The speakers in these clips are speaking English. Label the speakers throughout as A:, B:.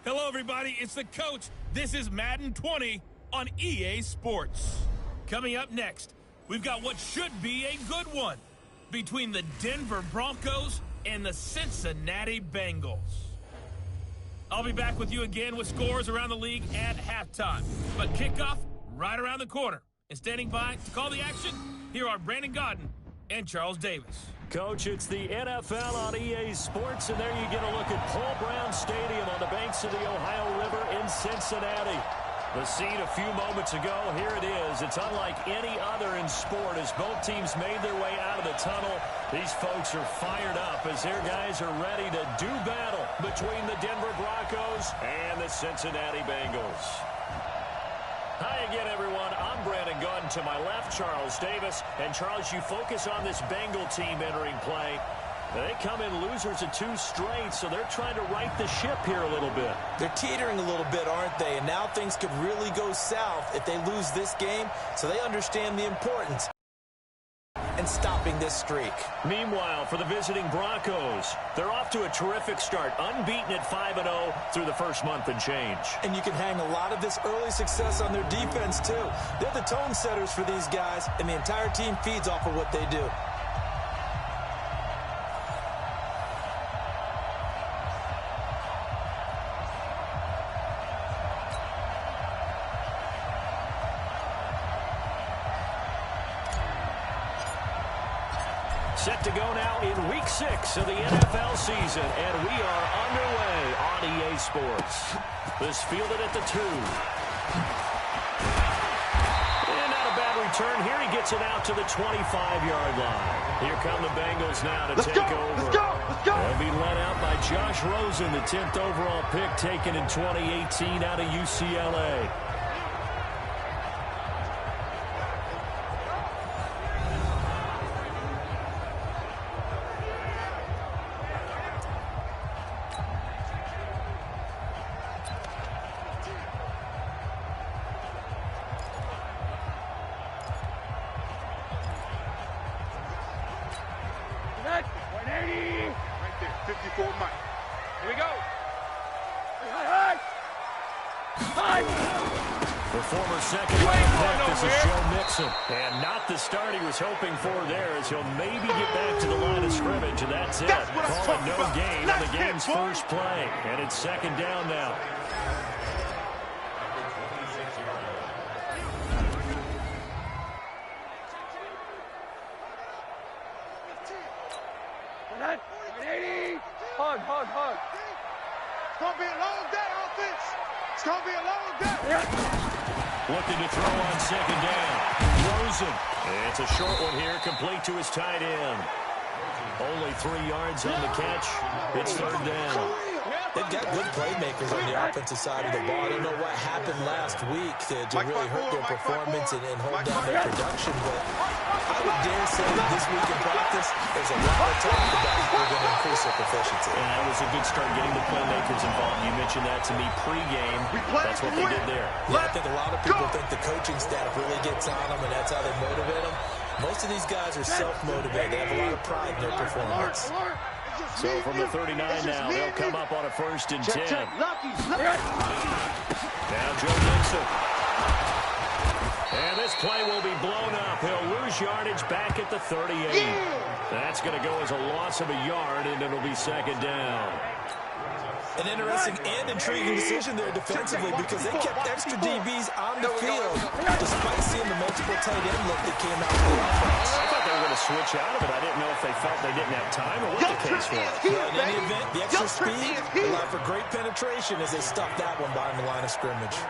A: Hello, everybody. It's the coach. This is Madden 20 on EA Sports. Coming up next, we've got what should be a good one between the Denver Broncos and the Cincinnati Bengals. I'll be back with you again with scores around the league at halftime. But kickoff right around the corner. And standing by to call the action, here are Brandon Godden and Charles Davis.
B: Coach, it's the NFL on EA Sports, and there you get a look at Paul Brown Stadium on the banks of the Ohio River in Cincinnati. The scene a few moments ago, here it is. It's unlike any other in sport as both teams made their way out of the tunnel. These folks are fired up as their guys are ready to do battle between the Denver Broncos and the Cincinnati Bengals. Hi again, everyone. I'm Brandon Gunn. To my left, Charles Davis. And, Charles, you focus on this Bengal team entering play. They come in losers of 2 straight, so they're trying to right the ship here a little bit.
C: They're teetering a little bit, aren't they? And now things could really go south if they lose this game, so they understand the importance and stopping this streak.
B: Meanwhile, for the visiting Broncos, they're off to a terrific start, unbeaten at 5-0 through the first month and change.
C: And you can hang a lot of this early success on their defense, too. They're the tone setters for these guys, and the entire team feeds off of what they do.
B: Set to go now in Week 6 of the NFL season, and we are underway on EA Sports. This fielded at the 2. And not a bad return here. He gets it out to the 25-yard line. Here come the Bengals now to take over.
D: Let's go!
B: They'll be led out by Josh Rosen, the 10th overall pick taken in 2018 out of UCLA. And not the start he was hoping for there, as he'll maybe get back to the line of scrimmage, and that's it. Call it no gain on the game's first play, and it's second down now.
D: Hug. It's going to be a long day, offense. It's going to be a long day.
B: Looking to throw on second down. Rosen. It's a short one here, complete to his tight end. Only 3 yards on the catch. It's third down.
C: They've got good playmakers on the offensive side of the ball. I don't know what happened last week to really hurt their performance and hold down their production, but I would dare say that this week in practice, there's a lot of talk about how they're going to increase their proficiency.
B: And that was a good start getting the playmakers involved. You mentioned that to me pregame. That's what they did there.
C: Yeah, I think a lot of people think the coaching staff really gets on them, and that's how they motivate them. Most of these guys are self-motivated. They have a lot of pride in their performance.
B: So from the 39 now, they'll come up on a 1st and 10. Now Joe Mixon. And this play will be blown up. He'll lose yardage back at the 38. That's going to go as a loss of a yard, and it'll be second down.
C: An interesting and intriguing decision there defensively because they kept extra DBs on the field despite seeing the multiple tight end look that came out of the offense.
B: I thought they were going to switch out of it. I didn't know if they felt they didn't have time or what the case was.
C: Well, in any event, the extra speed allowed for great penetration as they stuck that one behind the line of scrimmage.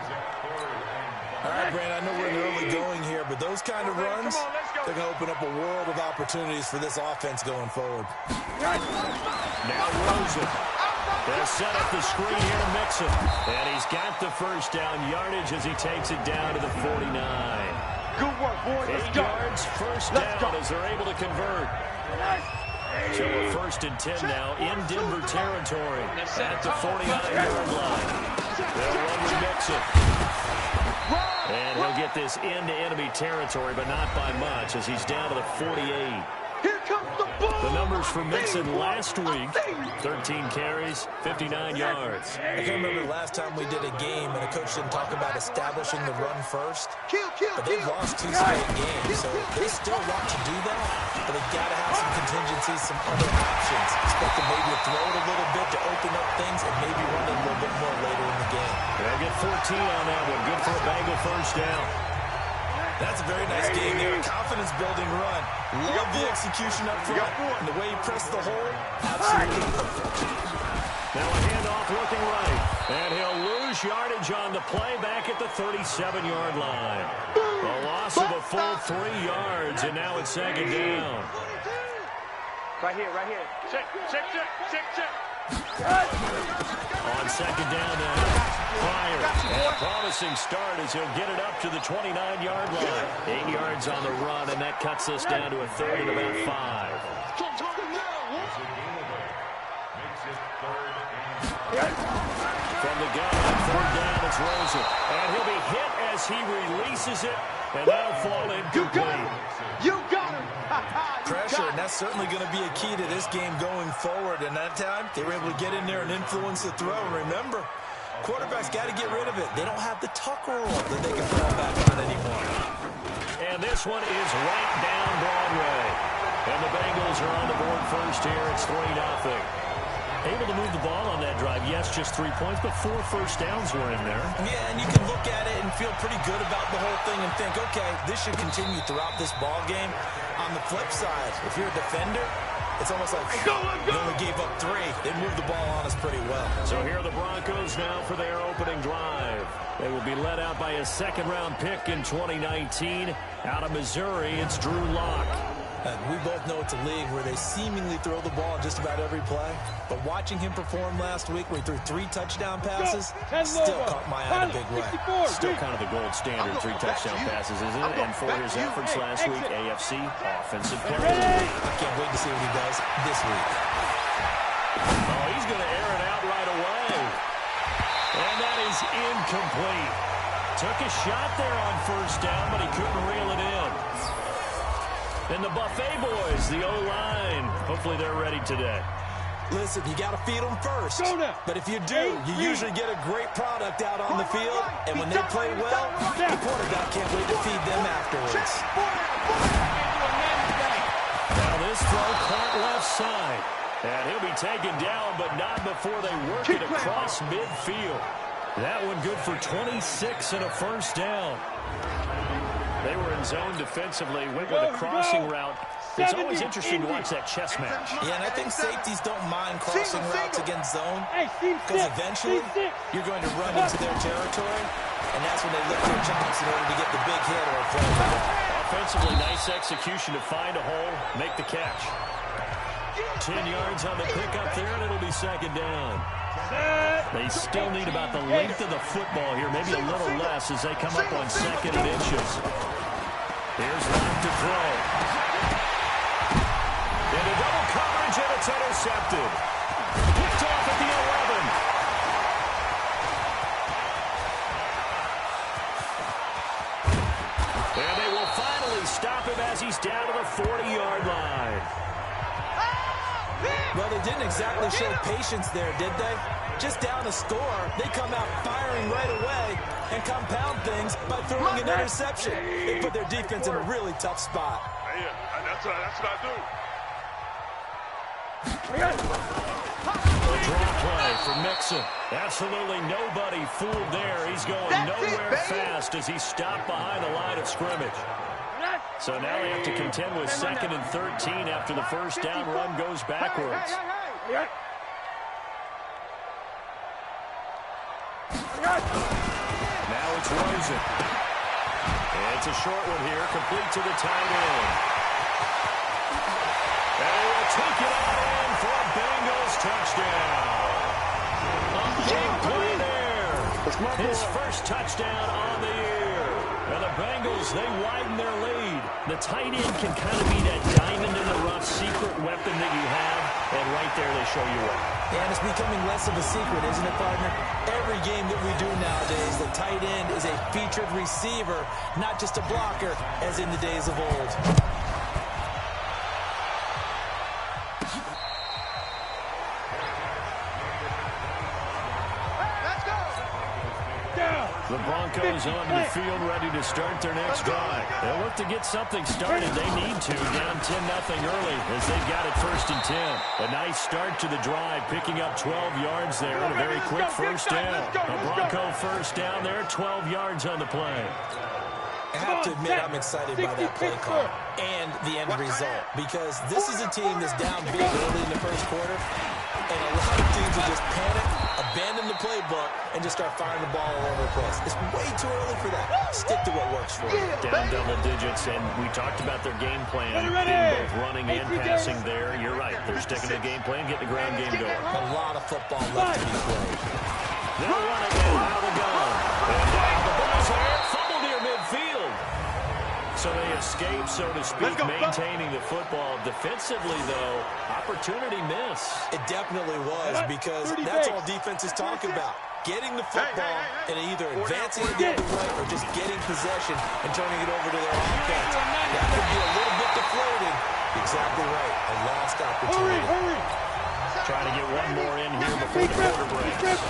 C: All right, Brandon, I know we're in the early going here, but those kind of runs, they're going to open up a world of opportunities for this offense going forward.
B: Now Rosen. They'll set up the screen here to Mixon. And he's got the first down yardage as he takes it down to the 49.
D: Good work, boys.
B: 8 yards, first down as they're able to convert. So a 1st and 10 now in Denver territory at the 49-yard line. They'll run with Mixon. And he'll get this into enemy territory, but not by much as he's down to the 48. The numbers for Mixon last week, 13 carries, 59 yards.
C: I can remember the last time we did a game and a coach didn't talk about establishing the run first. But they've lost 2 straight games, so they still want to do that. But they've got to have some contingencies, some other options. Expect them maybe to throw it a little bit to open up things and maybe run it a little bit more later in the game.
B: They'll get 14 on that one. Good for a Bengal first down.
C: That's a very nice game there. Confidence-building run. Love the execution up front. And the way he pressed the hole, absolutely perfect.
B: Now a handoff looking right. And he'll lose yardage on the play back at the 37-yard line. A loss of a full 3 yards, and now it's second down.
D: Right here. Check.
B: On second down now. Fire. And a promising start as he'll get it up to the 29-yard line. 8 yards on the run, and that cuts us down to a third and about 5. From the gun on third down, it's Rosen. And he'll be hit as he releases it, and that'll fall incomplete.
D: You got him.
C: Pressure, and that's certainly going to be a key to this game going forward. And that time, they were able to get in there and influence the throw. Remember, quarterbacks got to get rid of it. They don't have the tuck roll that they can fall back on anymore.
B: And this one is right down Broadway. And the Bengals are on the board first here. It's 3-0. Able to move the ball on that drive. Yes, just 3 points, but 4 first downs were in there.
C: Yeah, and you can look at it and feel pretty good about the whole thing and think, okay, this should continue throughout this ball game. On the flip side, if you're a defender, it's almost like they only gave up 3. They moved the ball on us pretty well.
B: So here are the Broncos now for their opening drive. They will be led out by a second-round pick in 2019. Out of Missouri, it's Drew Lock.
C: We both know it's a league where they seemingly throw the ball just about every play. But watching him perform last week where he threw 3 touchdown passes still caught my eye in a big way.
B: Still kind of the gold standard, 3 touchdown passes, isn't it? And for his efforts last week, AFC Offensive Player.
C: I can't wait to see what he does this week.
B: Oh, he's going to air it out right away. And that is incomplete. Took a shot there on first down, but he couldn't reel it in. And the Buffet boys, the O-line, hopefully they're ready today.
C: Listen, you got to feed them first. But if you do, you usually get a great product out on the field. And when they play well, the quarterback can't wait to feed them afterwards.
B: Now this throw caught left side. And he'll be taken down, but not before they work it across midfield. That one good for 26 and a first down. They were in zone defensively, went with a crossing route. It's always interesting to watch that chess match.
C: Yeah, and I think safeties don't mind crossing routes against zone because eventually you're going to run into their territory, and that's when they lift their chops in order to get the big hit or a play for them.
B: Offensively, nice execution to find a hole, make the catch. 10 yards on the pickup there, and it'll be second down. They still need about the length of the football here, maybe a little less as they come up on second and inches. Here's Lock to throw. Into double coverage, and it's intercepted. Picked off at the 11. And they will finally stop him as he's down to the 40-yard line.
C: Well, they didn't exactly show patience there, did they? Just down a score, they come out firing right away and compound things by throwing an interception. They put their defense in a really tough spot.
D: Yeah, that's what I do.
B: A draw play for Mixon. Absolutely nobody fooled there. He's going nowhere fast as he's stopped behind the line of scrimmage. So now they have to contend with 2nd and 13 after the first down run goes backwards. Now it's Rosen. It's a short one here, complete to the tight end. And he will take it out in for a Bengals touchdown. A big play there. His first touchdown on the year. And the Bengals, they widen their lead. The tight end can kind of be that diamond in the rough secret weapon that you have. And right there, they show you what.
C: And it's becoming less of a secret, isn't it, partner? Every game that we do nowadays, the tight end is a featured receiver, not just a blocker, as in the days of old.
B: The Broncos onto the field ready to start their next drive. They'll look to get something started. They need to, down 10-0 early as they've got it 1st and 10. A nice start to the drive, picking up 12 yards there and a very quick first down. A Bronco first down there, 12 yards on the play.
C: I have to admit I'm excited by that play call and the end result because this is a team that's down big early in the first quarter, and a lot of teams will just panic, abandon the playbook, and just start firing the ball all over the place. It's way too early for that. Stick to what works for you.
B: Down double digits, and we talked about their game plan being both running and passing there. You're right. They're sticking to the game plan, getting the ground game going.
C: A lot of football left to be played.
B: They'll run again out of the gun. And now the ball's there. Fumble near midfield. So they escape, so to speak, maintaining the football. Defensively, though, opportunity miss.
C: It definitely was because that's all defenses talk about. Getting the football and either advancing it the other way or just getting possession and turning it over to their offense. That could be a little bit deflating. Exactly right. A lost opportunity.
B: Trying to get one more in here before the quarter breaks.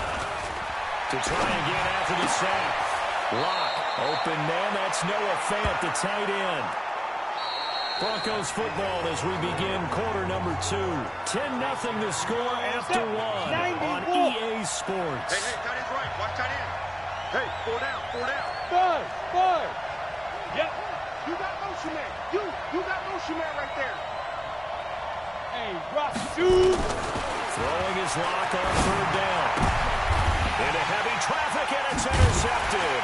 B: To try again after the sack. Lock, open man, that's Noah Fant, the tight end. Broncos football as we begin quarter number 2. 10-0 the score after 1 on EA Sports.
D: Hey, tight end's right. Watch tight end. Hey, 4 down, 4 down. 5. Yep. You got motion man. You got motion man right there. Hey, rock, shoot.
B: Throwing his lock on 3rd down. Into heavy traffic, and it's intercepted.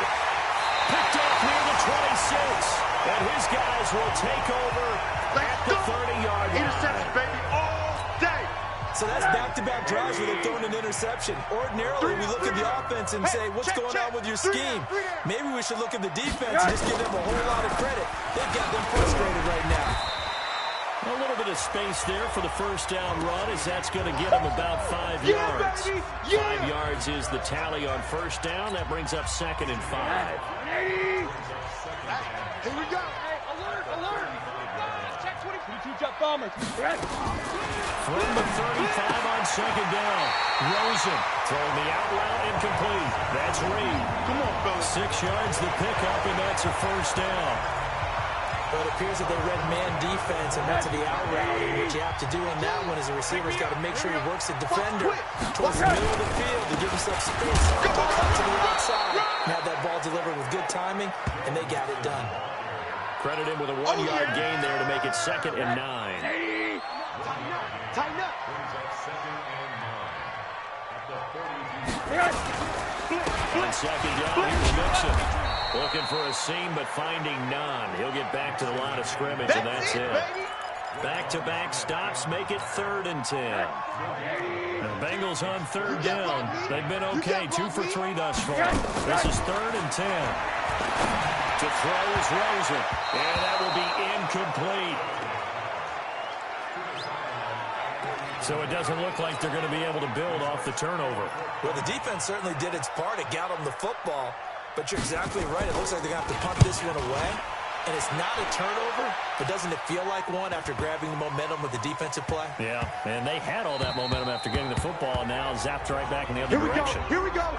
B: Picked up near the 26. And his guys will take over at the 30-yard line.
D: Interception, baby, all day.
C: So that's back-to-back drives where they've thrown an interception. Ordinarily, we look at the offense and say, what's going on with your scheme? Maybe we should look at the defense and just give them a whole lot of credit. They've got them frustrated right now.
B: A little bit of space there for the first down run as that's going to get them about 5 yards. 5 yards is the tally on first down. That brings up 2nd and 5.
D: Here we go. Hey, alert. Check 22 jump bombers.
B: From the 35 on 2nd down. Rosen throwing the out route incomplete. That's Reed.
D: Come on, fellas.
B: 6 yards the pickup, and that's a first down.
C: But it appears that they read man defense and went to the out route. And what you have to do on that one is the receiver's got to make sure he works the defender towards the middle of the field to give himself space to cut to the outside and have that ball delivered with good timing, and they got it done.
B: Credit him with a 1-yard gain there to make it 2nd and 9.
D: Tighten up.
B: On 2nd down, here's Mixon. Looking for a seam, but finding none. He'll get back to the line of scrimmage, and that's it. Back-to-back stops make it 3rd and 10. The Bengals on 3rd down. They've been okay, 2 for 3 thus far. This is 3rd and 10. To throw is Rosen, and that will be incomplete. So it doesn't look like they're going to be able to build off the turnover.
C: Well, the defense certainly did its part. It got them the football. But you're exactly right. It looks like they're going to have to punt this one away. And it's not a turnover, but doesn't it feel like one after grabbing the momentum with the defensive play?
B: Yeah, and they had all that momentum after getting the football, and now zapped right back in the other direction.
D: Here we go.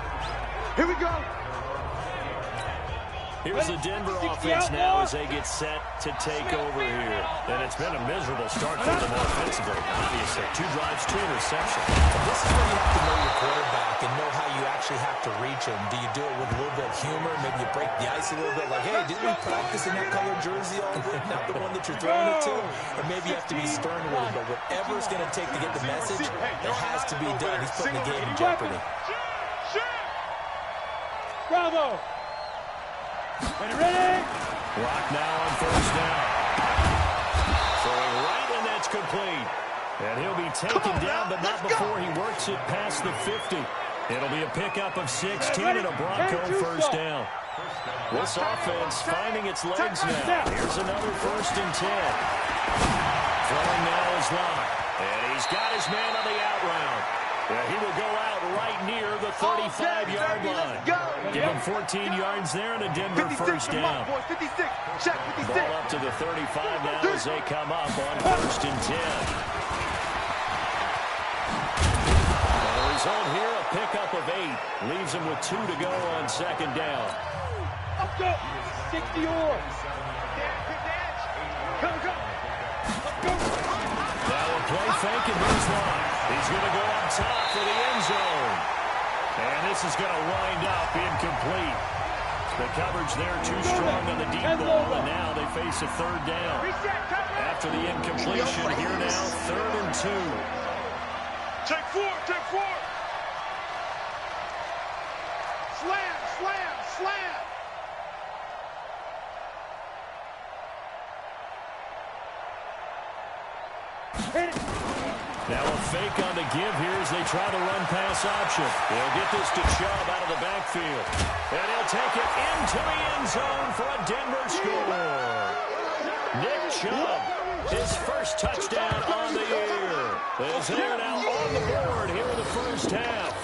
B: Here's the Denver offense now as they get set to take over here. And it's been a miserable start for them offensively. Obviously, 2 drives, 2 interceptions.
C: This is where you have to know your quarterback and know how you actually have to reach him. Do you do it with a little bit of humor? Maybe you break the ice a little bit like, hey, didn't we practice in that colored jersey all week? Not the one that you're throwing it to? Or maybe you have to be stern with him. But whatever it's going to take to get the message, it has to be done. He's putting the game in jeopardy.
D: Bravo. Ready?
B: Rock now on 1st down. Throwing right, and that's complete. And he'll be taken down, but not before he works it past the 50. It'll be a pickup of 16 and a Bronco first down. This offense finding its legs now. Here's another 1st and 10. Throwing now is Lock. And he's got his man on the out route. He will go out right near the 35-yard line. Give him 14 yards there and a Denver first down.
D: 56. Check 56.
B: Ball up to the 35 now as they come up on 1st and 10. result here, a pickup of 8. Leaves him with 2 to go on second down.
D: Up go. 60 yards. Come, go. Up go.
B: Now a play fake, and here's Lyon. He's going to go up top for the end zone. And this is going to wind up incomplete. The coverage there too strong on the deep ball, and now they face a third down. After the incompletion, here now, 3rd and 2.
D: Take 4, take 4. Slam, slam, slam. Hit it.
B: Now a fake on the give here as they try the run-pass option. They'll get this to Chubb out of the backfield. And he'll take it into the end zone for a Denver score. Nick Chubb, his first touchdown on the year. Is here now on the board here in the first half.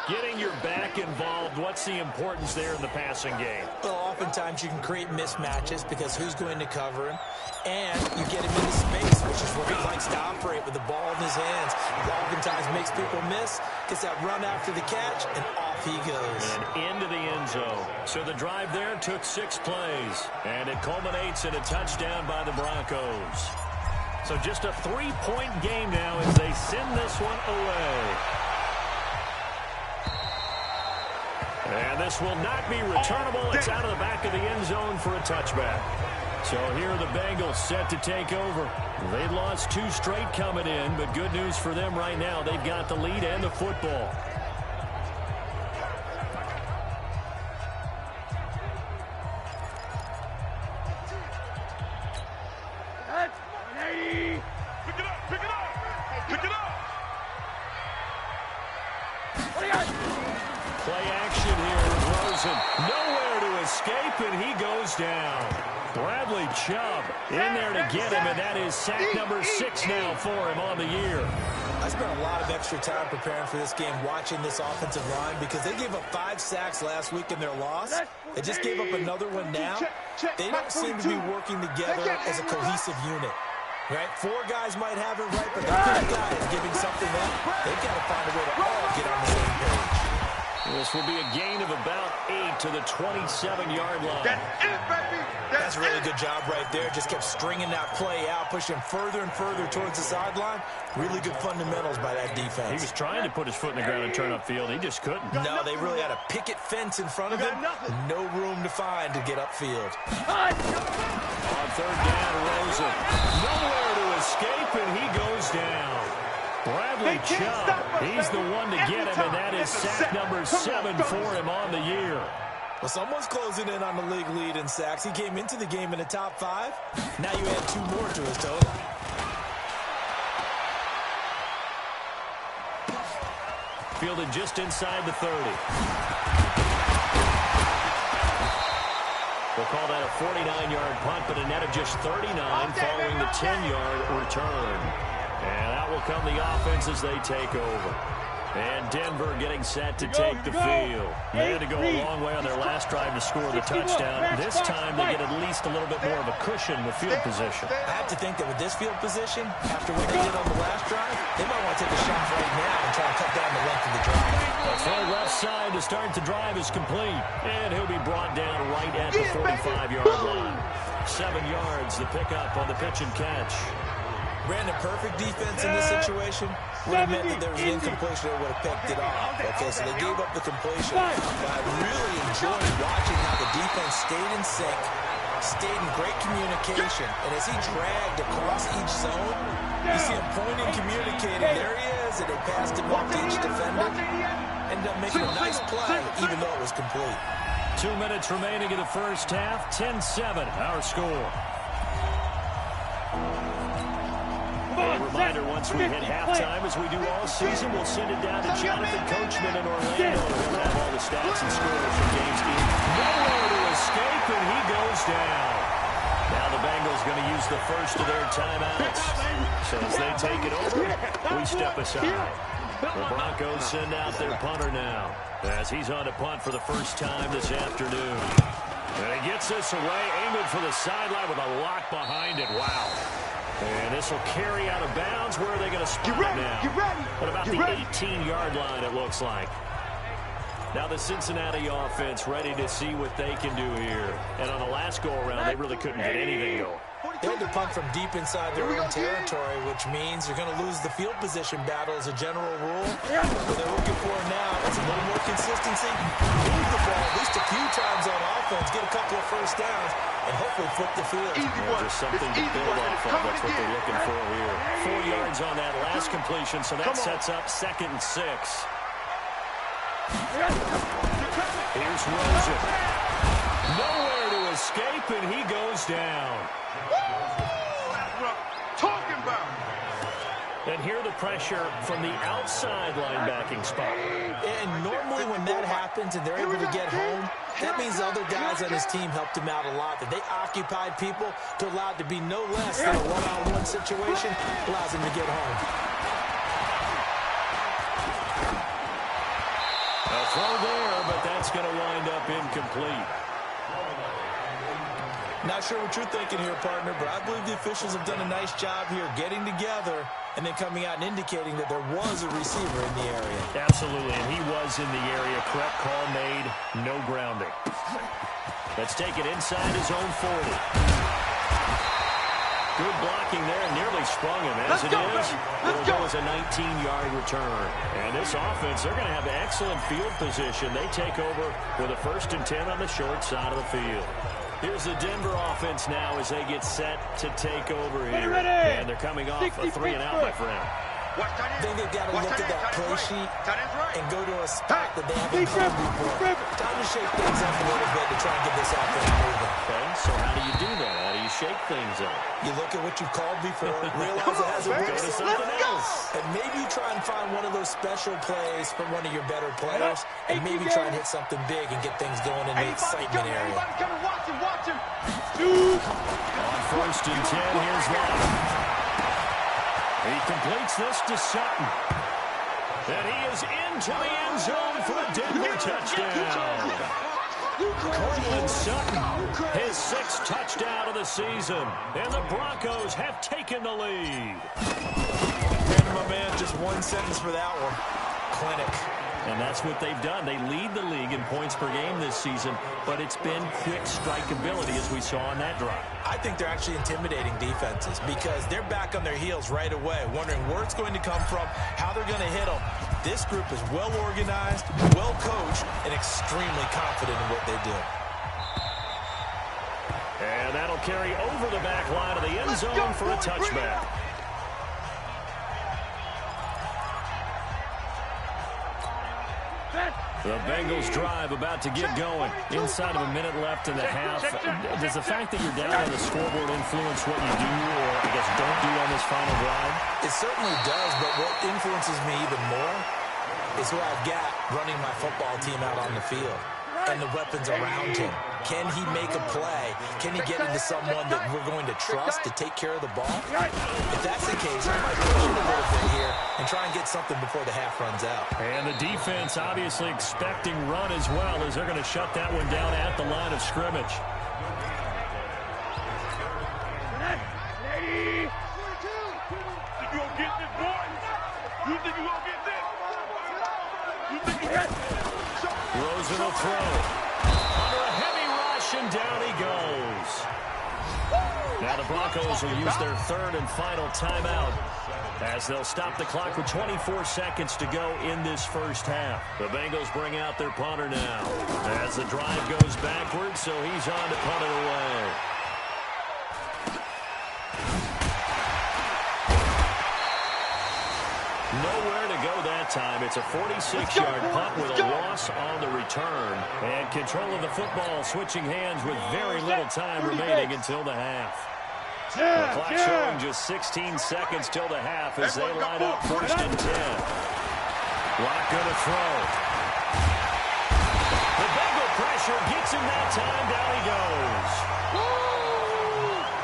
B: Getting your back involved, what's the importance there in the passing game?
C: Well, oftentimes you can create mismatches because who's going to cover him? And you get him into space, which is where he likes to operate with the ball in his hands. It oftentimes makes people miss, gets that run after the catch, and off he goes.
B: And into the end zone. So the drive there took 6 plays, and it culminates in a touchdown by the Broncos. So just a 3-point game now as they send this one away. And this will not be returnable. It's out of the back of the end zone for a touchback. So here are the Bengals set to take over. They lost 2 straight coming in, but good news for them right now. They've got the lead and the football.
D: That's 180. Pick it up, pick it up, pick it up. What do you got?
B: Play action here with Rosen. Nowhere to escape, and he goes down. Bradley Chubb in there to get him, and that is sack number 6 now for him on the year.
C: I spent a lot of extra time preparing for this game, watching this offensive line, because they gave up 5 sacks last week in their loss. They just gave up another one now. They don't seem to be working together as a cohesive unit. Right? 4 guys might have it right, but the 5th guy is giving something up. They've got to find a way to all get on the same page.
B: This will be a gain of about 8 to the 27-yard line.
D: That's it, baby.
C: That's a really good job right there. Just kept stringing that play out, pushing further and further towards the sideline. Really good fundamentals by that defense.
B: He was trying to put his foot in the ground and turn upfield. He just couldn't.
C: No, they really had a picket fence in front of him. No room to find to get upfield.
B: On 3rd down, Rosen. Nowhere to escape, and he goes down. Bradley Chubb, he's the one to get him, and that is sack number 7 for him on the year.
C: Well, someone's closing in on the league lead in sacks. He came into the game in the top 5. Now you add 2 more to his total.
B: Fielded just inside the 30. We'll call that a 49-yard punt, but a net of just 39 following the 10-yard return. And out will come the offense as they take over. And Denver getting set to take the field. They had to go a long way on their last drive to score the touchdown. This time they get at least a little bit more of a cushion with field position.
C: I have to think that with this field position, after what they did on the last drive, they might want to take a shot right now and try to cut down the length of the drive.
B: The throw left side to start the drive is complete. And he'll be brought down right at the 45-yard line. 7 yards, the pickup on the pitch and catch.
C: Brandon, perfect defense in this situation would have meant that there was an incompletion that would have picked it off. Okay, so they gave up the completion. But I really enjoyed watching how the defense stayed in sync, stayed in great communication. And as he dragged across each zone, you see him pointing, communicating. There he is, and they passed him off to each defender. Ended up making a nice play, even though it was complete.
B: 2 minutes remaining in the first half. 10-7, our score. A reminder, once we hit halftime, as we do all season, we'll send it down to Jonathan Coachman in Orlando. We'll have all the stats and scores from games in. Nowhere to escape, and he goes down. Now the Bengals going to use the first of their timeouts. So as they take it over, we step aside. The Broncos send out their punter now, as he's on to punt for the first time this afternoon. And he gets this away, aiming for the sideline with a lock behind it. Wow. And this will carry out of bounds. Where are they going to spot it now?
D: Get ready.
B: At about the 18-yard line, it looks like. Now the Cincinnati offense ready to see what they can do here. And on the last go-around, they really couldn't get anything going.
C: They had to punt from deep inside their own territory, which means you're going to lose the field position battle as a general rule. What they're looking for now is a little more consistency, move the ball at least a few times on offense, get a couple of first downs, and hopefully flip the field.
B: Just something to build off of. That's what they're looking for here. 4 yards on that last completion, so that sets up 2nd and 6. Here's Rosen. Nowhere to escape, and he goes down.
D: That's what I'm talking about.
B: And here the pressure from the outside linebacking spot.
C: And normally when that happens and they're able to get home, that means the other guys on his team helped him out a lot. That they occupied people to allow it to be no less than a one-on-one situation allows him to get home.
B: A throw there, but that's going to wind up incomplete.
C: Not sure what you're thinking here, partner, but I believe the officials have done a nice job here getting together and then coming out and indicating that there was a receiver in the area.
B: Absolutely, and he was in the area. Correct call made, no grounding. Let's take it inside his own 40. Good blocking there, nearly sprung him. As it is, it'll go as a 19-yard return. And this offense, they're going to have excellent field position. They take over with a 1st and 10 on the short side of the field. Here's the Denver offense now as they get set to take over here. And they're coming off a 3-and-out, my friend.
C: I think they've got to look at that play sheet and go to a spot that they haven't called before. Time to shake things up a little bit to try and get this offense moving.
B: Okay, so how do you do that? How do you shake things up?
C: You look at what you've called before, realize it hasn't worked.
B: Go to something else.
C: And maybe you try and find one of those special plays from one of your better players, and maybe try and hit something big and get things going in the excitement area.
D: Watch him.
B: On 1st and 10, here's Love. He completes this to Sutton. And he is into the end zone for a Denver touchdown. Cortland Sutton, his 6th touchdown of the season. And the Broncos have taken the lead.
C: And my man, just one sentence for that one. Clinic.
B: And that's what they've done. They lead the league in points per game this season, but it's been quick strikeability as we saw on that drive.
C: I think they're actually intimidating defenses because they're back on their heels right away, wondering where it's going to come from, how they're going to hit them. This group is well organized, well coached, and extremely confident in what they do.
B: And that'll carry over the back line of the end zone for a touchback. The Bengals drive about to get going. Inside of a minute left in the half. Does the fact that you're down on the scoreboard influence what you do or, I guess, don't do on this final drive?
C: It certainly does, but what influences me even more is who I've got running my football team out on the field and the weapons around him. Can he make a play? Can he get into someone that we're going to trust to take care of the ball? If that's the case, I might push it a little bit here and try and get something before the half runs out.
B: And the defense obviously expecting run as well as they're going to shut that one down at the line of scrimmage.
D: Ready? You gonna get this, boy? You think you gonna get this? You think you got this?
B: Rosen will throw. Under a heavy rush, and down he goes. Now the Broncos will use their 3rd and final timeout as they'll stop the clock with 24 seconds to go in this first half. The Bengals bring out their punter now as the drive goes backwards, so he's on to punt it away. Nowhere to go that time. It's a 46-yard punt with a loss on the return. And control of the football switching hands with very little time remaining until the half. The clock showing just 16 seconds till the half as they line up 1st and 10. Lock going to throw. The Bengal pressure gets him that time. Down he goes.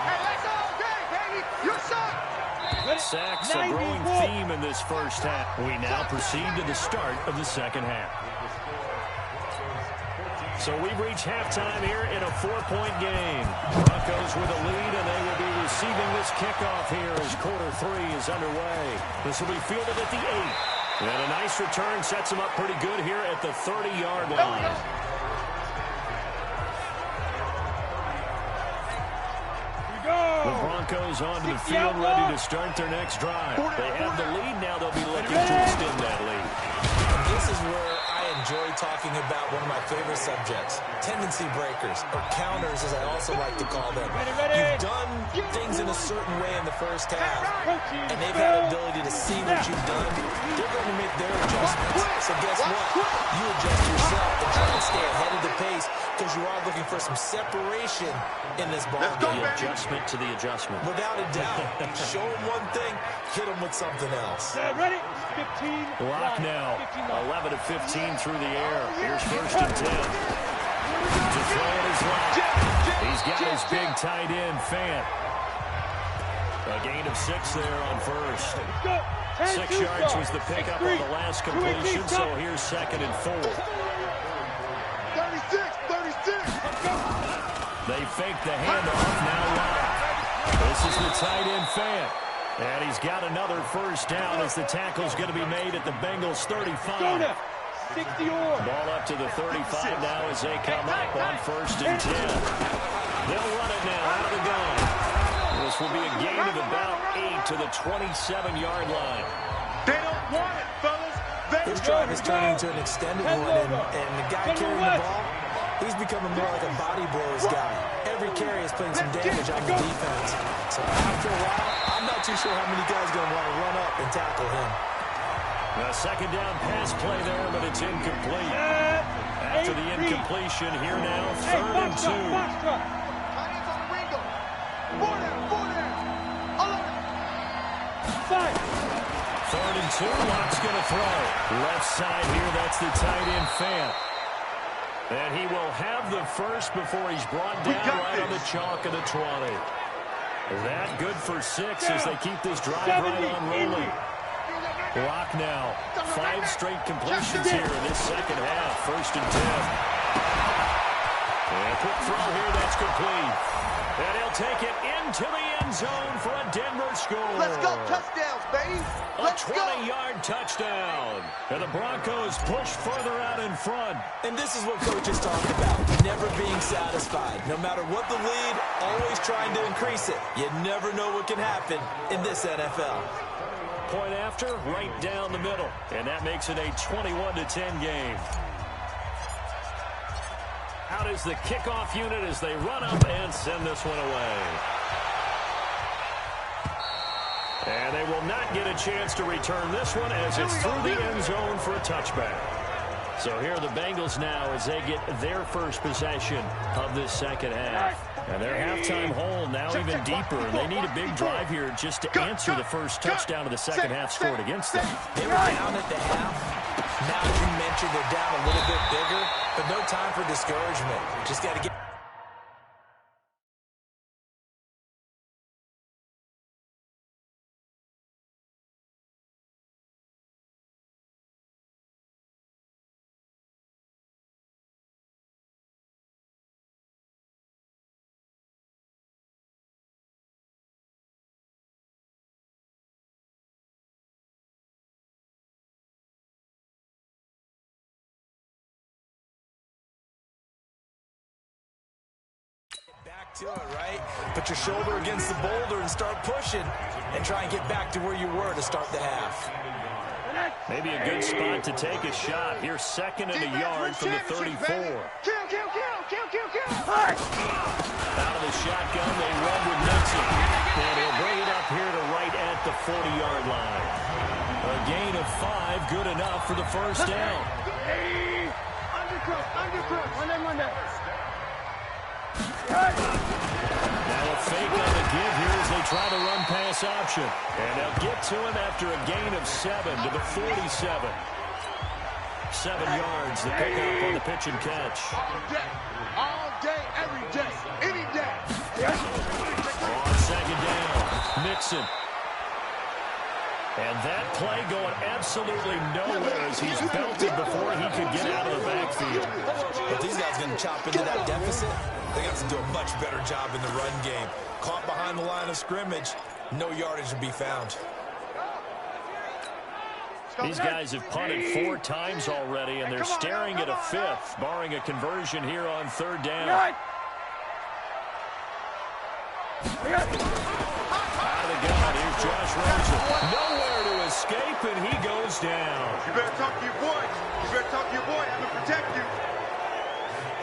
D: Hey, that's all day, baby. You're shot.
B: Sacks a growing theme in this first half. We now proceed to the start of the second half. So we've reached halftime here in a 4-point game. Broncos with a lead, and they will be receiving this kickoff here as quarter 3 is underway. This will be fielded at the 8. And a nice return sets them up pretty good here at the 30-yard line. The Broncos onto the field, ready to start their next drive. They have the lead now. They'll be looking to extend that lead.
C: This is where I enjoy talking about one of my favorite subjects, tendency breakers, or counters, as I also like to call them. You've done things in a certain way in the first half, and they've had the ability to see what you've done. They're going to make their adjustments. So guess what? You adjust yourself and try and stay ahead of the pace, because you are looking for some separation in this ball game.
B: The adjustment to the adjustment.
C: Without a doubt. Show them one thing, hit them with something else.
D: Ready? 15.
B: Block now. 11 of 15 through the air. Here's 1st and 10. To throw it is left. He's got his big tight end, Fant. A gain of 6 there on first. 6 yards was the pickup on the last completion, so here's 2nd and 4.
D: 36.
B: They fake the handoff, now live. This is the tight end, Fant. And he's got another first down as the tackle's going to be made at the Bengals 35.
D: 60
B: Ball up to the 35 now as they come up on 1st and 10. They'll run it now out of the gun. This will be a gain of about 8 to the 27-yard line.
D: They don't want it, fellas.
C: This drive is turning into an extended one, and the guy carrying the ball, he's becoming more like a body blows guy. Every carry is putting some damage on the defense. So after a while, I'm not too sure how many guys are going to want to run up and tackle him.
B: A 2nd down pass play there, but it's incomplete. After the incompletion, here now, 3rd and 2. 3rd and 2, Lock's going to throw. Left side here, that's the tight end, Fant. And he will have the first before he's brought down right on the chalk of the 20. That good for 6 as they keep this drive right on rolling. Lock now. 5 straight completions here in this second half. 1st and 10. And a quick throw here, that's complete. And he'll take it into the end zone for a Denver score.
D: Let's go, touchdowns, baby.
B: A 20-yard touchdown. And the Broncos push further out in front.
C: And this is what coaches talk about, never being satisfied. No matter what the lead, always trying to increase it. You never know what can happen in this NFL.
B: Point after, right down the middle. And that makes it a 21-10 game. Out is the kickoff unit as they run up and send this one away. And they will not get a chance to return this one as it's through the end zone for a touchback. So here are the Bengals now as they get their first possession of this second half. And their halftime hole now even deeper. And they need a big drive here just to answer the first touchdown of the second half scored against them.
C: They were down at the half. Now you mentioned they're down a little bit bigger, but no time for discouragement. Just got to get... back to it, right? Put your shoulder against the boulder and start pushing and try and get back to where you were to start the half.
B: Maybe a good spot to take a shot. Here's 2nd and a yard from the 34.
D: Kill.
B: Out of the shotgun, they run with Nixon. And he'll bring it up here to right at the 40-yard line. A gain of 5, good enough for the first down.
D: Undercross. One day.
B: Now a fake on the give here as they try to run pass option. And they'll get to him after a gain of 7 to the 47. 7 yards, the pickup on the pitch and catch.
D: All day, every day, any day.
B: On 2nd down, Nixon. And that play going absolutely nowhere as he's belted before he could get out of the backfield.
C: If these guys going to chop into that deficit, they got to do a much better job in the run game. Caught behind the line of scrimmage, no yardage to be found.
B: These guys have punted 4 times already, and they're staring at a 5th, barring a conversion here on 3rd down. Out of the gun, here's Josh Rosen. Nowhere to escape, and he goes down.
D: You better talk to your boy. You better talk to your boy. I'm going to protect you.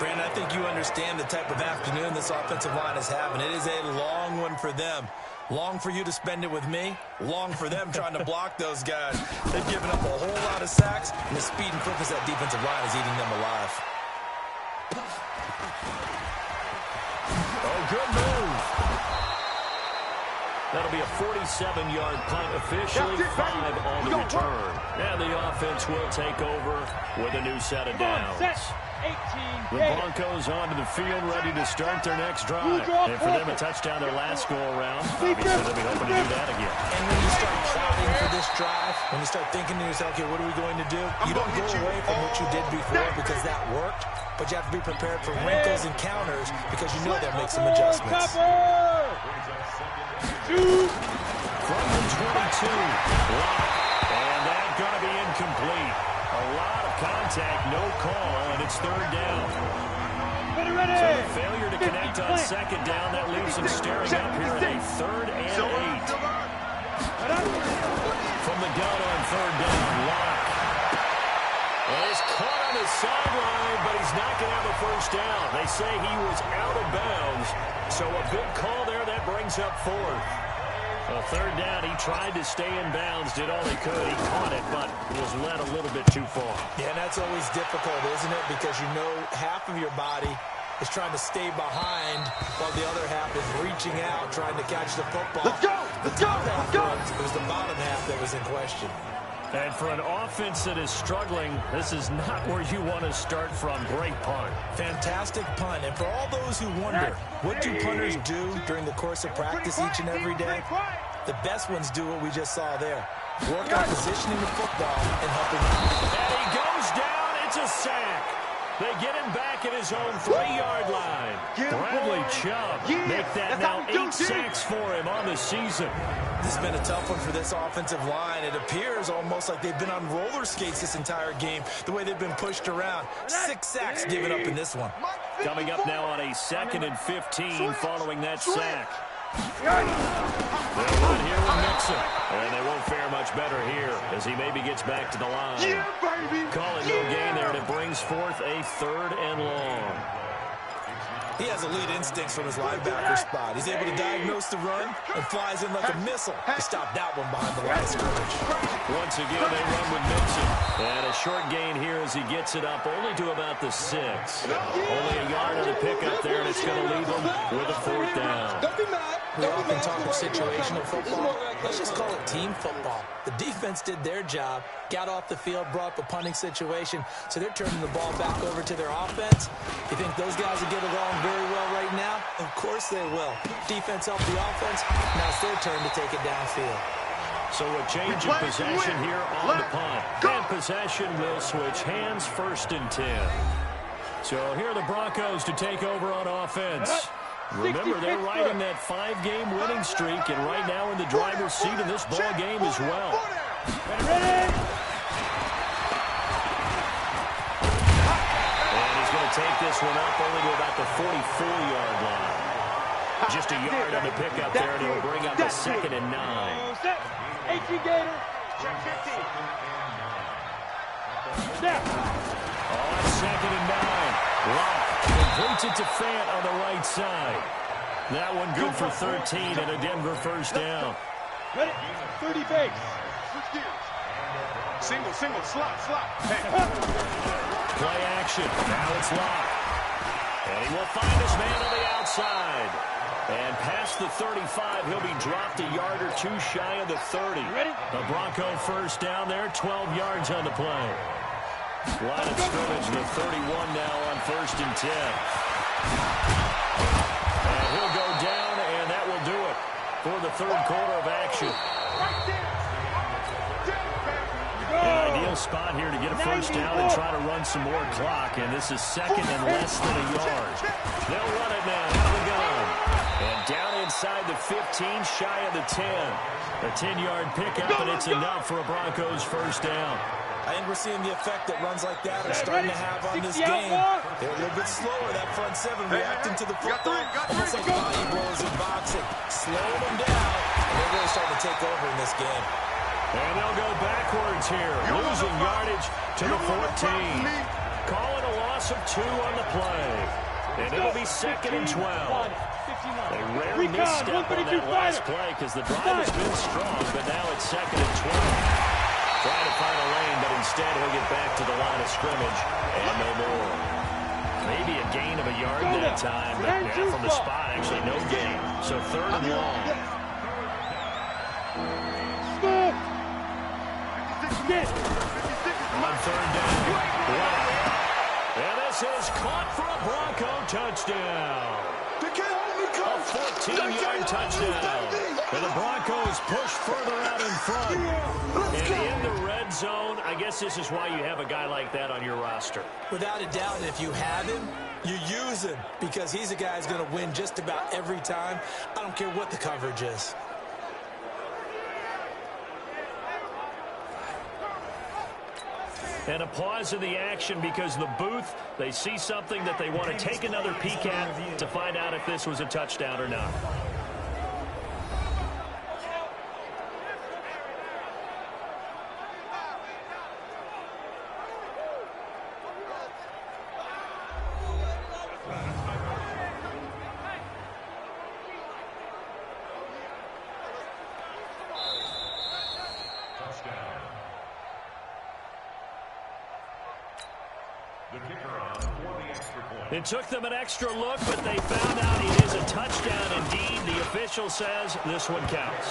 C: Brandon, I think you understand the type of afternoon this offensive line is having. It is a long one for them. Long for you to spend it with me. Long for them trying to block those guys. They've given up a whole lot of sacks, and the speed and quickness of that defensive line is eating them alive.
B: Oh, good move. That'll be a 47-yard punt, officially 5 on the return. And the offense will take over with a new set of downs. The Broncos onto the field, ready to start their next drive. And for them, a touchdown their last go-around. Obviously, they'll be hoping to do that again.
C: And when you start plotting for this drive, when you start thinking to yourself, okay, what are we going to do? You don't go away from what you did before because that worked, but you have to be prepared for wrinkles and counters because you know they'll make some adjustments.
B: From the 22, and that's going to be incomplete. A lot of contact, no call, and it's 3rd down. So the failure to connect on 2nd down, that leaves them staring up here at a 3rd and 8. From the gun on 3rd down, Locke. And he's caught on the sideline, but he's not going to have a 1st down. They say he was out of bounds, so a big call there that brings up 4th. So 3rd down, he tried to stay in bounds, did all he could. He caught it, but was led a little bit too far.
C: Yeah, and that's always difficult, isn't it? Because you know half of your body is trying to stay behind while the other half is reaching out, trying to catch the football.
D: Let's go! Let's go! Let's go!
C: It was the bottom half that was in question.
B: And for an offense that is struggling, this is not where you want to start from. Great punt.
C: Fantastic punt. And for all those who wonder, what do punters do during the course of practice each and every day? The best ones do what we just saw there. Work on positioning the football and helping.
B: And he goes down. It's a sack. They get him back at his own 3-yard line. Bradley Chubb make that now 8 sacks for him on the season.
C: This has been a tough one for this offensive line. It appears almost like they've been on roller skates this entire game, the way they've been pushed around. 6 sacks given up in this one.
B: Coming up now on a 2nd and 15 following that sack. They'll run here with Mixon. And they won't fare much better here as he maybe gets back to the line.
D: Yeah, baby.
B: Call it no gain there, and it brings forth a 3rd and long.
C: He has elite instincts from his linebacker spot. He's able to diagnose the run and flies in like a missile to stop that one behind the line of scrimmage.
B: Once again, they run with Mixon. And a short gain here as he gets it up only to about the 6. Only a yard on the pickup there, and it's going to leave him with a 4th down.
C: Don't be mad. We often talk of situational football. Let's just call it team football. The defense did their job, got off the field, brought up a punting situation, so they're turning the ball back over to their offense. You think those guys will get along very well right now? Of course they will. Defense helped the offense. Now it's their turn to take it downfield.
B: So a change in possession here on the punt. And possession will switch hands, 1st and 10. So here are the Broncos to take over on offense. Remember, they're riding that 5-game winning streak, and right now in the driver's seat in this ball game as well.
D: Ready?
B: And he's going to take this one up only to about the 44-yard line. Just a yard on the pickup there, and it'll bring up a 2nd and 9.
D: 18 Gator. Check 15. Snap.
B: On 2nd and 9. Locke completes it to Fant on the right side. That one good for 13 and a Denver 1st down.
D: Ready? 30 fakes. Switch gears. Single, slot. Hey.
B: Play action. Now it's Locke. And he will find his man on the outside. And past the 35, he'll be dropped a yard or 2 shy of the 30.
D: Ready?
B: The Bronco 1st down there, 12 yards on the play. Line of scrimmage, the 31 now on 1st and 10. And he'll go down, and that will do it for the 3rd quarter of action. ideal spot here to get a first down and try to run some more clock, and this is second and less than a yard. They'll run it now out of the gun. And down inside the 15, shy of the 10. A 10-yard pickup, and it's enough for a Broncos first down.
C: I think we're seeing the effect that runs like that are starting to have on this game. They're a little bit slower, that front seven, reacting to the football, almost like body blows in boxing. Slow them down, and they're really starting to take over in this game.
B: And they'll go backwards here, losing yardage to the 14. Calling a loss of 2 on the play. And it'll be second and 12. A rare misstep on that last play because the drive has been strong, but now it's second and 12. Trying to find a lane, but instead he'll get back to the line of scrimmage and no more. Maybe a gain of a yard that time, but yeah, from the spot, actually no gain. So third and long. On third down. And this is caught for a Bronco touchdown. A 14-yard touchdown. And the Broncos push further out in front. And in the red zone, I guess this is why you have a guy like that on your roster.
C: Without a doubt, if you have him, you use him because he's a guy who's going to win just about every time. I don't care what the coverage is.
B: And a pause in the action because the booth, they see something that they want to take another peek at to find out if this was a touchdown or not. It took them an extra look, but they found out it is a touchdown indeed. The official says this one counts.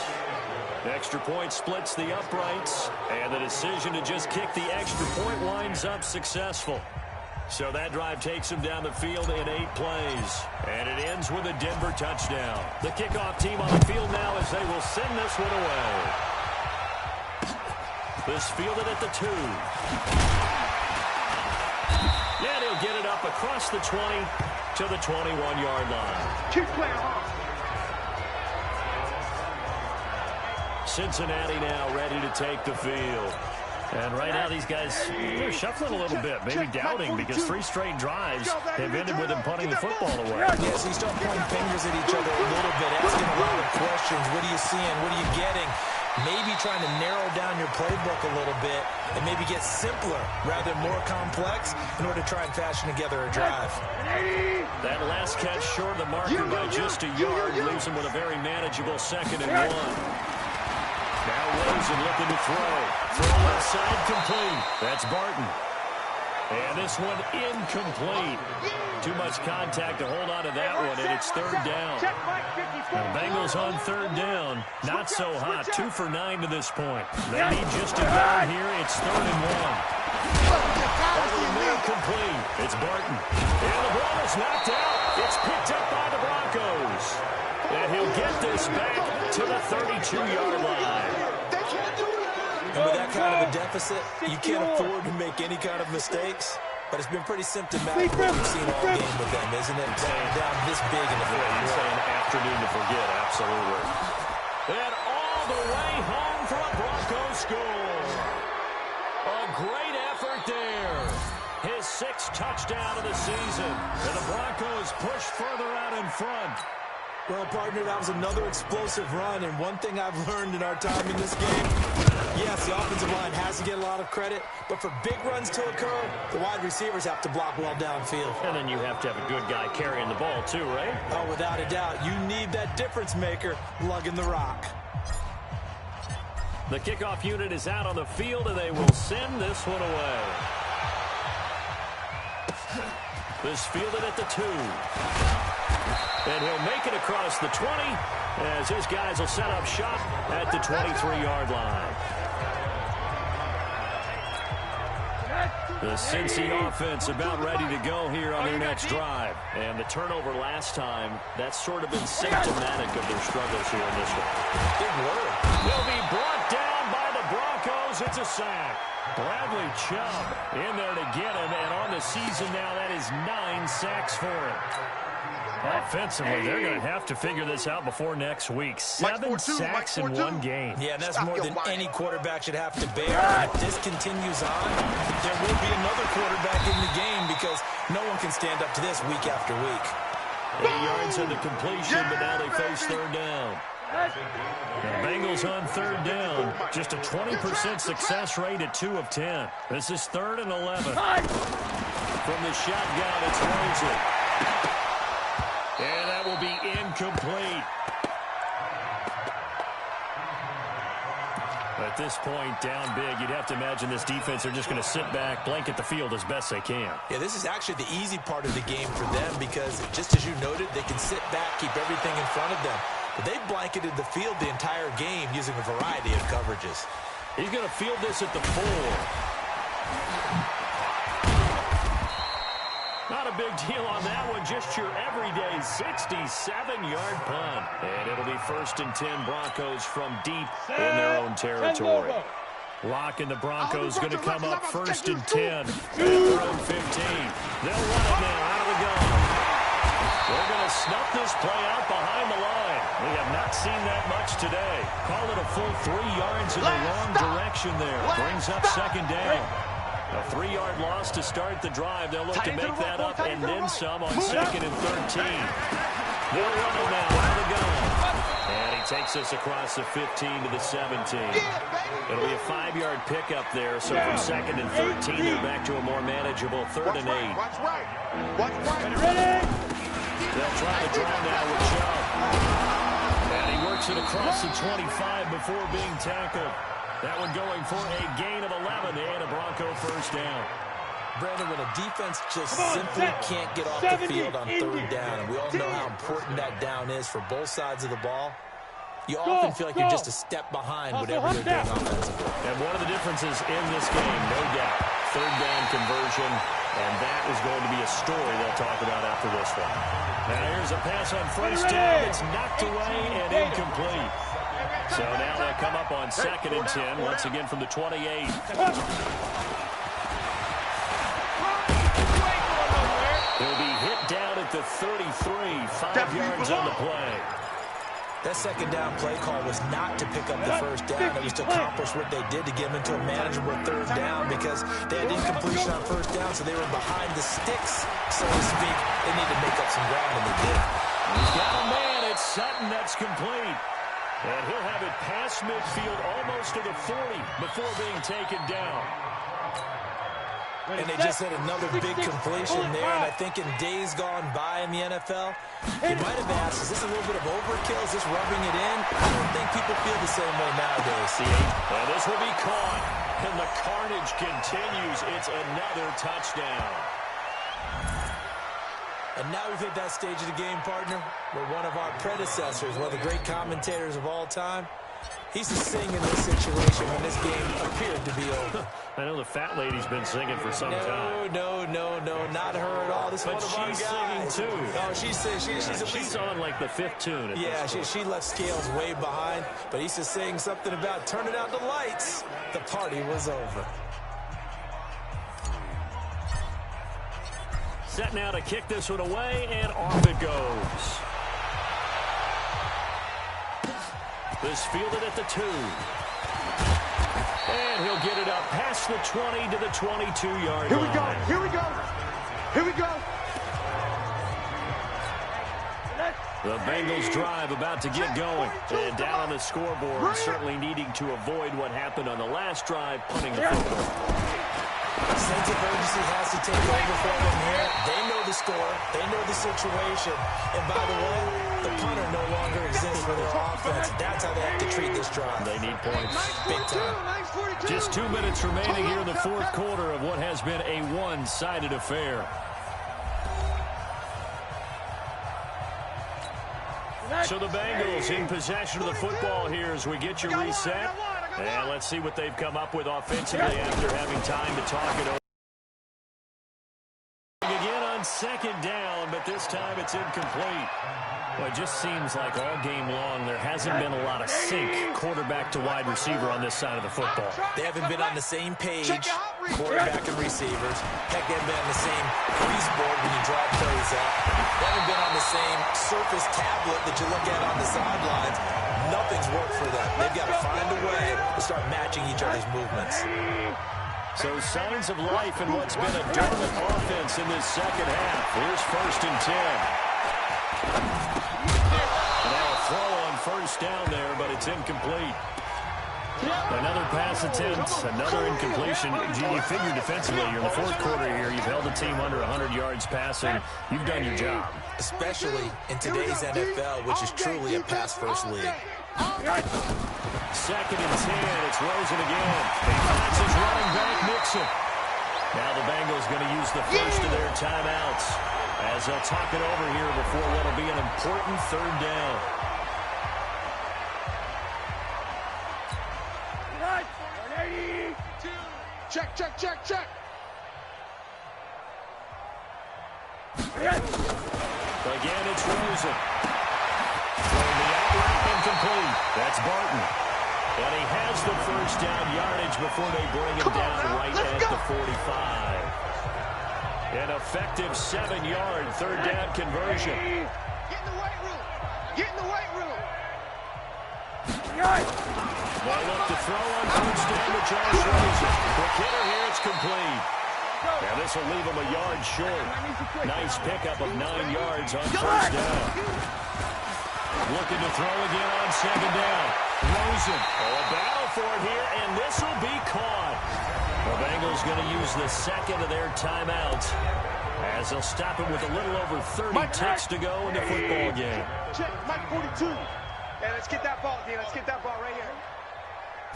B: The extra point splits the uprights, and the decision to just kick the extra point winds up successful. So that drive takes them down the field in 8 plays, and it ends with a Denver touchdown. The kickoff team on the field now as they will send this one away. This fielded at the 2. And he'll get it up across the 20 to the 21-yard line.
D: Keep playing hard.
B: Cincinnati now ready to take the field. And right now these guys are shuffling a little bit, maybe doubting because 3 straight drives have ended with them punting the football away.
C: Yes, you start pointing fingers at each other a little bit, asking a lot of questions. What are you seeing? What are you getting? Maybe trying to narrow down your playbook a little bit and maybe get simpler rather than more complex in order to try and fashion together a drive.
B: That last catch short of the marker by just a yard leaves him with a very manageable 2nd and 1. Now Rosen looking to throw. Throw left side complete. That's Barton. And this one incomplete. Too much contact to hold on to that one, and it's 3rd down. The Bengals on 3rd down. Not so hot. 2 for 9 to this point. They need just a yard here. It's 3rd and 1. Complete. It's Barton. And the ball is knocked out. It's picked up by the Broncos. And he'll get this back to the 32-yard line.
C: And with that kind of a deficit, you can't afford to make any kind of mistakes. But it's been pretty symptomatic what we've seen all game with them, isn't it? Down this big in the fourth quarter.
B: It's an afternoon to forget, absolutely. And all the way home for a Broncos score. A great effort there. His 6th touchdown of the season. And the Broncos push further out in front.
C: Well, partner, that was another explosive run, and one thing I've learned in our time in this game, yes, the offensive line has to get a lot of credit, but for big runs to occur, the wide receivers have to block well downfield.
B: And then you have to have a good guy carrying the ball too, right?
C: Oh, without a doubt. You need that difference maker lugging the rock.
B: The kickoff unit is out on the field, and they will send this one away. This fielded at the 2. And he'll make it across the 20 as his guys will set up shop at the 23-yard line. The Cincy offense about ready to go here on their next drive. And the turnover last time, that's sort of been symptomatic of their struggles here in this one.
C: Big word.
B: Will be brought down by the Broncos It's a sack. Bradley Chubb in there to get him, and on the season now, that is 9 sacks for him. Offensively, they're going to have to figure this out before next week. 7 sacks in one game.
C: Yeah, and that's more than any quarterback should have to bear. If this continues on, there will be another quarterback in the game because no one can stand up to this week after week.
B: 8 yards in the completion, but now they face third down. The Bengals on third down. Just a 20% success rate at 2 of 10. This is 3rd and 11. From the shotgun, it's Rosen. And that will be incomplete. At this point, down big, you'd have to imagine this defense are just going to sit back, blanket the field as best they can.
C: Yeah, this is actually the easy part of the game for them because, just as you noted, they can sit back, keep everything in front of them. But they've blanketed the field the entire game using a variety of coverages.
B: He's going to field this at the 4. Not a big deal on that one. Just your everyday 67-yard punt. And it'll be 1st and 10 Broncos from deep in their own territory. Lock and the Broncos going to come up 1st and 10 at their own 15. They'll run it now out of the gun. They're going to snuff this play out behind the line. We have not seen that much today. Call it a full 3 yards in the wrong direction there. Brings up 2nd down. A 3-yard loss to start the drive. They'll look to make that up and then some on 2nd and 13. They'll run it now out of the gun. And he takes us across the 15 to the 17. It'll be a 5-yard pickup there. So from 2nd and 13, they're back to a more manageable 3rd and 8.
D: Watch right. Watch right.
B: They'll try to draw now with Chubb. And he works it across the 25 before being tackled. That one going for a gain of 11 and a Bronco 1st down.
C: Brandon, when a defense just simply can't get off the field on 3rd down, and we all know how important that down is for both sides of the ball, you often feel like you're just a step behind whatever they're doing offensively.
B: And one of the differences in this game, no doubt, 3rd down conversion, and that is going to be a story they'll talk about after this one. Now here's a pass on 1st down. It's knocked away and incomplete. So now they'll come up on 2nd and 10, once again from the 28. He'll be hit down at the 33, 5 yards on the play.
C: That 2nd down play call was not to pick up the 1st down. It was to accomplish what they did to get them into a manageable 3rd down because they had incompletion on 1st down, so they were behind the sticks, so to speak. They needed to make up some ground, and they did.
B: He's got a man. It's Sutton. That's complete. And he'll have it past midfield almost to the 40 before being taken down.
C: And they just had another big completion there. And I think in days gone by in the NFL, you might have asked, is this a little bit of overkill? Is this rubbing it in? I don't think people feel the same way nowadays, see?
B: And this will be caught. And the carnage continues. It's another touchdown.
C: And now we've hit that stage of the game, partner, where one of our predecessors, one of the great commentators of all time, he's to sing in this situation when this game appeared to be over.
B: I know the fat lady's been singing for some time.
C: No, not her at all. This is one of our guys.
B: But she's singing too.
C: Oh, she's
B: on like the 5th tune.
C: Yeah, she left Scales way behind, but he's just saying something about turning out the lights. The party was over.
B: Set now to kick this one away, and off it goes. This fielded at the 2. And he'll get it up past the 20 to the 22-yard line.
D: Here we go.
B: The Bengals drive about to get going. And down on the scoreboard, certainly needing to avoid what happened on the last drive, punting the football.
C: Sense of urgency has to take over for them here. They know the score. They know the situation. And by the way, the punter no longer exists for their offense. That's how they have to treat this drive.
B: They need points.
C: Big time.
B: Just 2 minutes remaining here in the 4th quarter of what has been a one-sided affair. So the Bengals in possession of the football here as we get your reset. And let's see what they've come up with offensively after having time to talk it over. Again on 2nd down, but this time it's incomplete. Well, it just seems like all game long there hasn't been a lot of sync quarterback to wide receiver on this side of the football.
C: They haven't been on the same page, quarterback and receivers. Heck, they haven't been on the same crease board when you draw plays up. They haven't been on the same surface tablet that you look at on the sidelines. Nothing's worked for them. They've got to find a way to start matching each other's movements.
B: So signs of life in what's been a dormant offense in this second half. Here's 1st and 10. Now a throw on 1st down there, but it's incomplete. Another pass attempt, another incompletion. Gee, you figure defensively, you're in the 4th quarter here. You've held the team under 100 yards passing. You've done your job.
C: Especially in today's NFL, which is truly a pass-first league.
B: 2nd and 10. It's Rosen again. He finds his running back, Nixon. Now the Bengals going to use the first of their timeouts as they'll talk it over here before what will be an important 3rd down.
D: Check, check, check, check.
B: Again, it's Rosen. Throwing the outright incomplete. That's Barton. And he has the 1st down yardage before they bring him down right at the 45. An effective 7-yard 3rd down conversion.
D: Get in the weight room. Get in the weight room.
B: They look to throw on 1st down to Josh Rosen. Quick hitter here, it's complete. Now this will leave him a yard short. Nice pickup of 9 yards on 1st down. Looking to throw again on 2nd down. Rosen. Oh, a battle for it here, and this will be caught. The Bengals going to use the 2nd of their timeouts as they'll stop him with a little over 30 ticks to go in the football game.
D: Check, Mike 42. Hey, let's get that ball, D. Let's get that ball right here.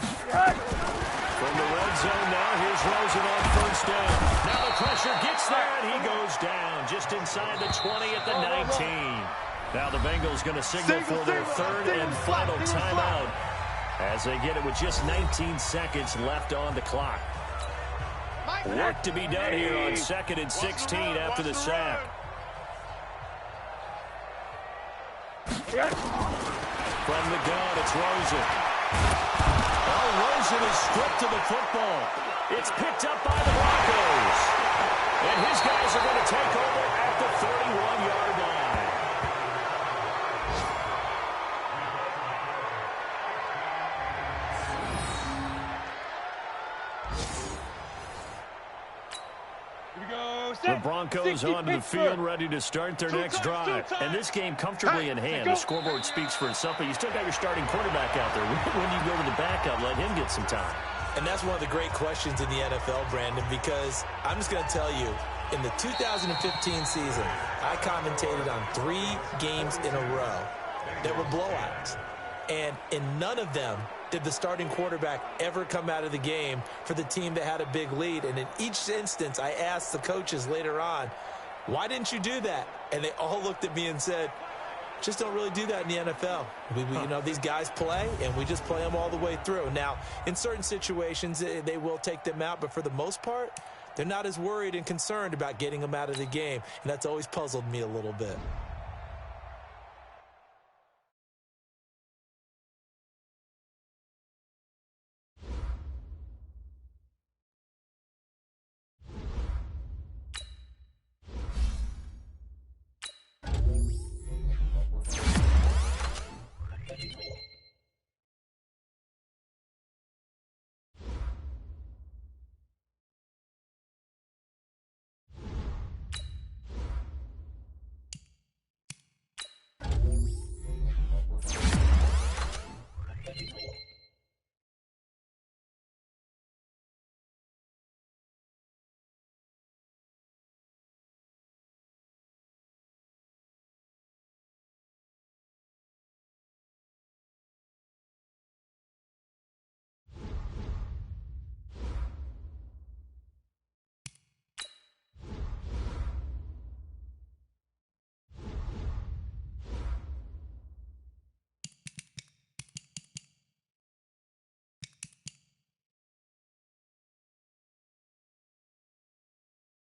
B: From the red zone now, here's Rosen on 1st down. Now the pressure gets there, and he goes down just inside the 20 at the 19. Now the Bengals going to signal for their 3rd and final timeout as they get it with just 19 seconds left on the clock. Work to be done here on 2nd and 16 after the sack. From the gun, it's Rosen. Oh, Rosen is stripped to the football. It's picked up by the Broncos. And his guys are going to take over at the 31-yard line. The Broncos onto the field, ready to start their next drive. And this game comfortably in hand. The scoreboard speaks for itself, but you still got your starting quarterback out there. When you go to the backup, let him get some time.
C: And that's one of the great questions in the NFL, Brandon, because I'm just going to tell you, in the 2015 season, I commentated on 3 games in a row that were blowouts. And in none of them did the starting quarterback ever come out of the game for the team that had a big lead. And in each instance, I asked the coaches later on, why didn't you do that? And they all looked at me and said, just don't really do that in the NFL. You know, these guys play, and we just play them all the way through. Now, in certain situations, they will take them out, but for the most part, they're not as worried and concerned about getting them out of the game. And that's always puzzled me a little bit.